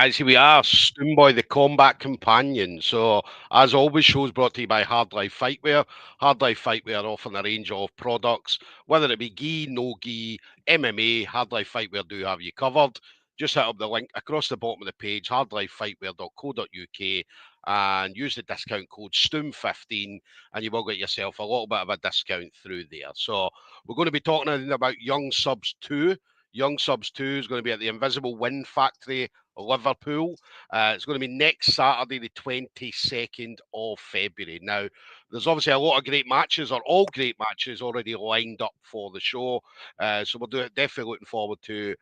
guys, here we are, Stoomboy, the Combat Companion. So, as always, shows brought to you by Hard Life Fightwear. Hard Life Fightwear offering a range of products, whether it be gi, no gi, MMA. Hard Life Fightwear do have you covered. Just hit up the link across the bottom of the page, hardlifefightwear.co.uk, and use the discount code STOOM15, and you will get yourself a little bit of a discount through there. So, we're going to be talking about Young Subs 2. Young Subs 2 is going to be at the Invisible Win Factory, Liverpool. It's going to be next Saturday, the 22nd of February. Now, there's obviously a lot of great matches, or all great matches, already lined up for the show. So we're definitely looking forward to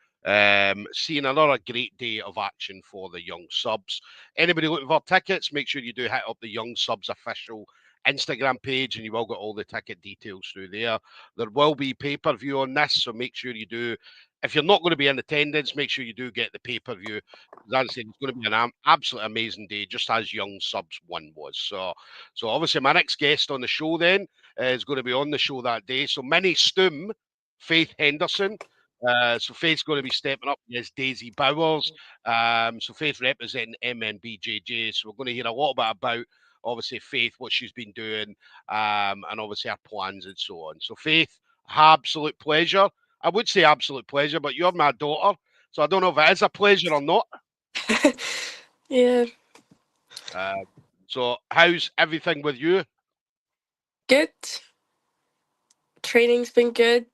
seeing another great day of action for the Young Subs. Anybody looking for tickets, make sure you do hit up the Young Subs official Instagram page, and you will get all the ticket details through there. There will be pay-per-view on this, so make sure you do. If you're not going to be in attendance, make sure you do get the pay-per-view. As I said, it's going to be an absolutely amazing day, just as Young Subs 1 was. So obviously my next guest on the show then is going to be on the show that day. So Mini Stoom, Faith Henderson. So Faith's going to be stepping up as Daisy Bowers. So Faith representing MNBJJ. So we're going to hear a lot bit about obviously Faith, what she's been doing, and obviously her plans and so on. So Faith, absolute pleasure. I would say absolute pleasure, but you're my daughter, so I don't know if it is a pleasure or not. Yeah. So how's everything with you? Good. Training's been good.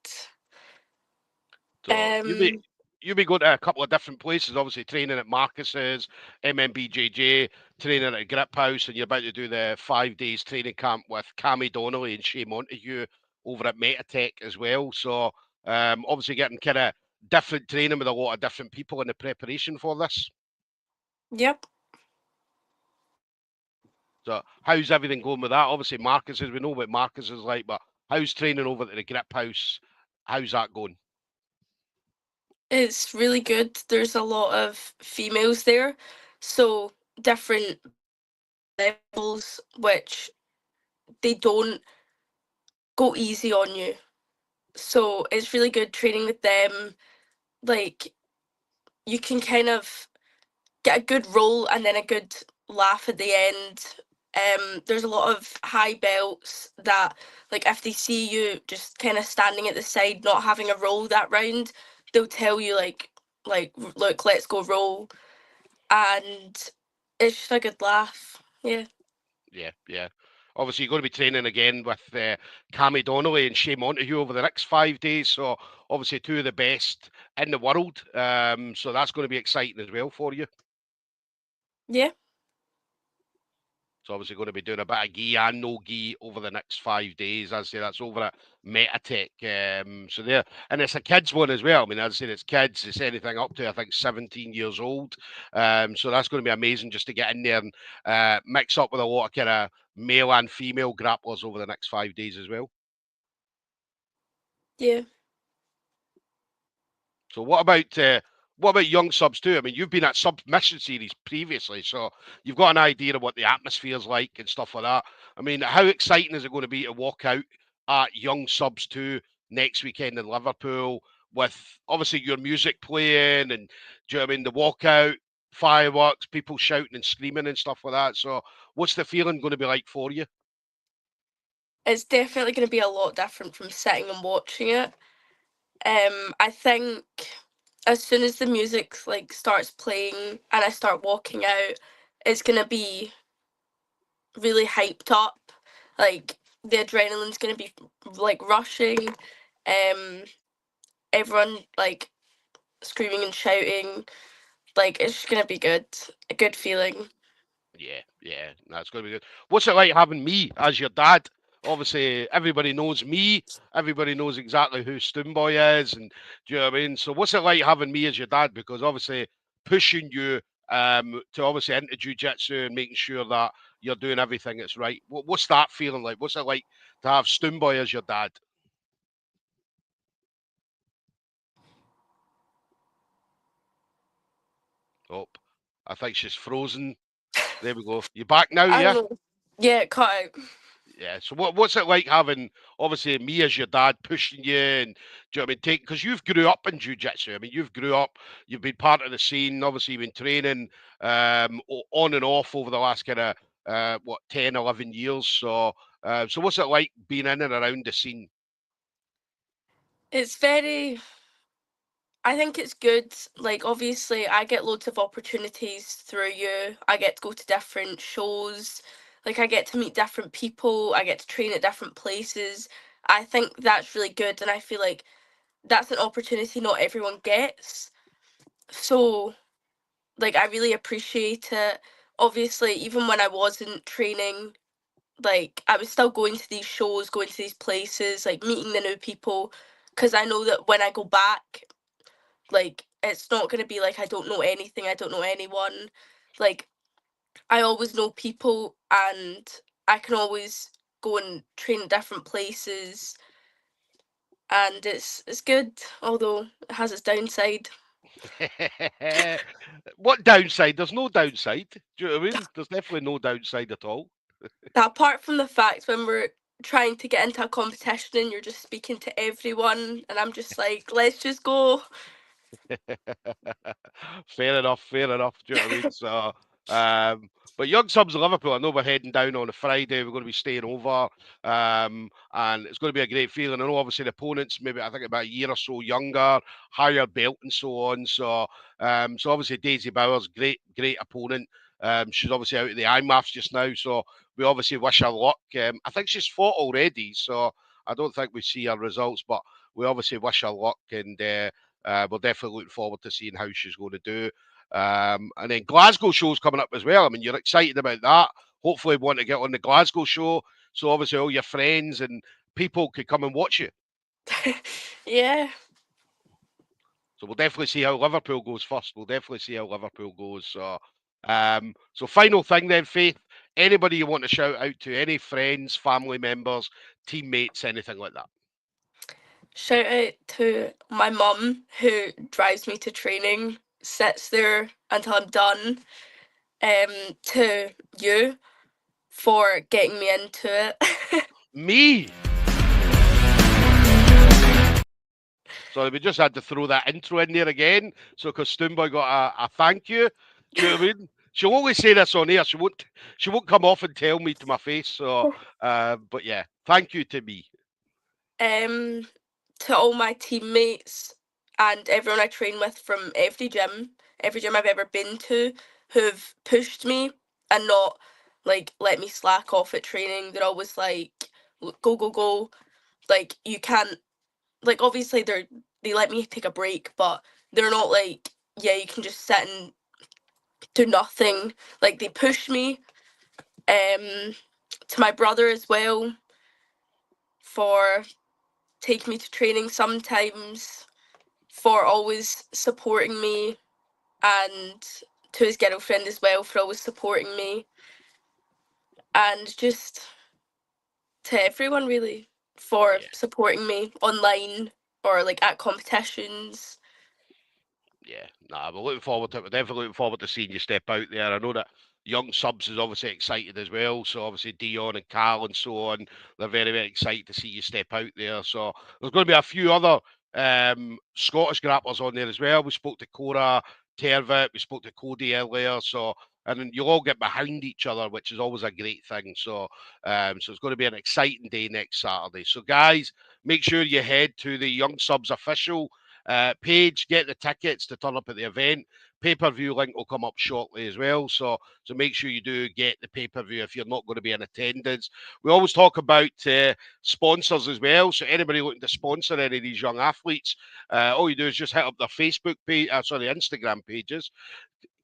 So you'll be going to a couple of different places, obviously training at Marcus's, MMBJJ, training at Grip House, and you're about to do the 5 days training camp with Cammy Donnelly and Shay Montague over at Metatech as well. So obviously getting kind of different training with a lot of different people in the preparation for this. Yep. So how's everything going with that? Obviously Marcus's, we know what Marcus is like, but how's training over at the Grip House? How's that going? It's really good. There's a lot of females there, so different levels, which they don't go easy on you. So it's really good training with them. Like, you can kind of get a good roll and then a good laugh at the end. There's a lot of high belts that, like, if they see you just kind of standing at the side, not having a roll that round, they'll tell you like, look, let's go roll, and it's just a good laugh. Yeah. Yeah. Obviously, you're going to be training again with Cammy Donnelly and Shay Montague over the next 5 days. So, obviously, two of the best in the world. So, that's going to be exciting as well for you. Yeah. So, obviously, going to be doing a bit of gi and no gi over the next 5 days. As I say, that's over at Metatech. So, there, and it's a kids one as well. I mean, as I said, it's kids. It's anything up to, I think, 17 years old. So, that's going to be amazing just to get in there and mix up with a lot of kind of male and female grapplers over the next 5 days as well. Yeah. So, what about Young Subs too? I mean, you've been at Submission Series previously, so you've got an idea of what the atmosphere's like and stuff like that. I mean, how exciting is it going to be to walk out at Young Subs 2 next weekend in Liverpool with obviously your music playing and do you know what I mean, the walkout, fireworks, people shouting and screaming and stuff like that. So what's the feeling going to be like for you? It's definitely going to be a lot different from sitting and watching it. I think as soon as the music like starts playing and I start walking out, it's gonna be really hyped up. Like, the adrenaline's gonna be like rushing. Everyone like screaming and shouting. Like, it's just gonna be good. A good feeling. Yeah, that's going to be good. What's it like having me as your dad? Obviously, everybody knows me. Everybody knows exactly who Stoomboy is, and do you know what I mean? So, what's it like having me as your dad? Because obviously, pushing you to obviously into jujitsu and making sure that you're doing everything that's right. What's that feeling like? What's it like to have Stoomboy as your dad? Oh, I think she's frozen. There we go. You back now? I don't Yeah. know. Yeah, cut out. Yeah. So what's it like having obviously me as your dad pushing you and do you know what I mean take because you've grew up in jiu-jitsu. I mean you've grew up, you've been part of the scene, obviously you've been training on and off over the last kind of 10, 11 years. So what's it like being in and around the scene? It's very, I think it's good. Like, obviously, I get loads of opportunities through you. I get to go to different shows. Like, I get to meet different people. I get to train at different places. I think that's really good. And I feel like that's an opportunity not everyone gets. So, like, I really appreciate it. Obviously, even when I wasn't training, like, I was still going to these shows, going to these places, like, meeting the new people. Because I know that when I go back, like, it's not going to be like I don't know anything, I don't know anyone. Like, I always know people, and I can always go and train at different places, and it's good, although it has its downside. What downside? There's no downside. Do you know what I mean? There's definitely no downside at all. Apart from the fact when we're trying to get into a competition and you're just speaking to everyone, and I'm just like, let's just go. Fair enough, fair enough. Do you know what I mean? But Young Subs of Liverpool, I know we're heading down on a Friday. We're going to be staying over, and it's going to be a great feeling. I know, obviously, the opponents maybe I think about a year or so younger, higher belt, and so on. So obviously Daisy Bowers, great opponent. She's obviously out of the IMAFs just now, so we obviously wish her luck. I think she's fought already, so I don't think we see her results, but we obviously wish her luck and. We're definitely looking forward to seeing how she's going to do. And then Glasgow show's coming up as well. I mean, you're excited about that. Hopefully, want to get on the Glasgow show. So obviously, all your friends and people could come and watch you. Yeah. So we'll definitely see how Liverpool goes first. We'll definitely see how Liverpool goes. So final thing then, Faith. Anybody you want to shout out to? Any friends, family members, teammates, anything like that? Shout out to my mum who drives me to training, sits there until I'm done. To you for getting me into it. Me. Sorry, we just had to throw that intro in there again. So, because Stoomboy got a thank you. Do you know what I mean? She'll always say this on air. She won't come off and tell me to my face. But yeah, thank you to me. um, to all my teammates and everyone I train with from every gym I've ever been to, who've pushed me and not like let me slack off at training. They're always like, go, go, go. Like, you can't, like, obviously they let me take a break, but they're not like, yeah, you can just sit and do nothing. Like, they push me. To my brother as well for taking me to training sometimes, for always supporting me, and to his girlfriend as well for always supporting me, and just to everyone really for Yeah. supporting me online or like at competitions. Yeah, nah, we're looking forward to it. We're definitely looking forward to seeing you step out there. I know that young subs is obviously excited as well. So obviously Dion and Carl and so on, they're very, very excited to see you step out there. So there's going to be a few other Scottish grapplers on there as well. We spoke to Cora Tervit, we spoke to Cody earlier. And then you'll all get behind each other, which is always a great thing. So it's going to be an exciting day next Saturday. So guys, make sure you head to the Young Subs official page, get the tickets to turn up at the event. Pay-per-view link will come up shortly as well. So make sure you do get the pay-per-view if you're not going to be in attendance. We always talk about sponsors as well. So anybody looking to sponsor any of these young athletes, all you do is just hit up their Facebook page, Instagram pages.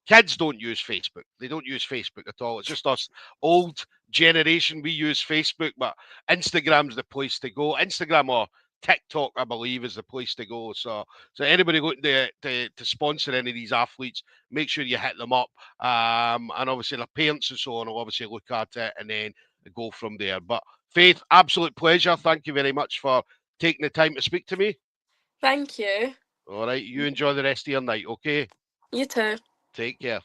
Kids don't use Facebook. They don't use Facebook at all. It's just us old generation. We use Facebook, but Instagram's the place to go. Instagram or TikTok, I believe, is the place to go. So anybody looking to sponsor any of these athletes, make sure you hit them up. And obviously their parents and so on will obviously look at it and then go from there. But Faith, absolute pleasure. Thank you very much for taking the time to speak to me. Thank you. All right, you enjoy the rest of your night, okay? You too. Take care.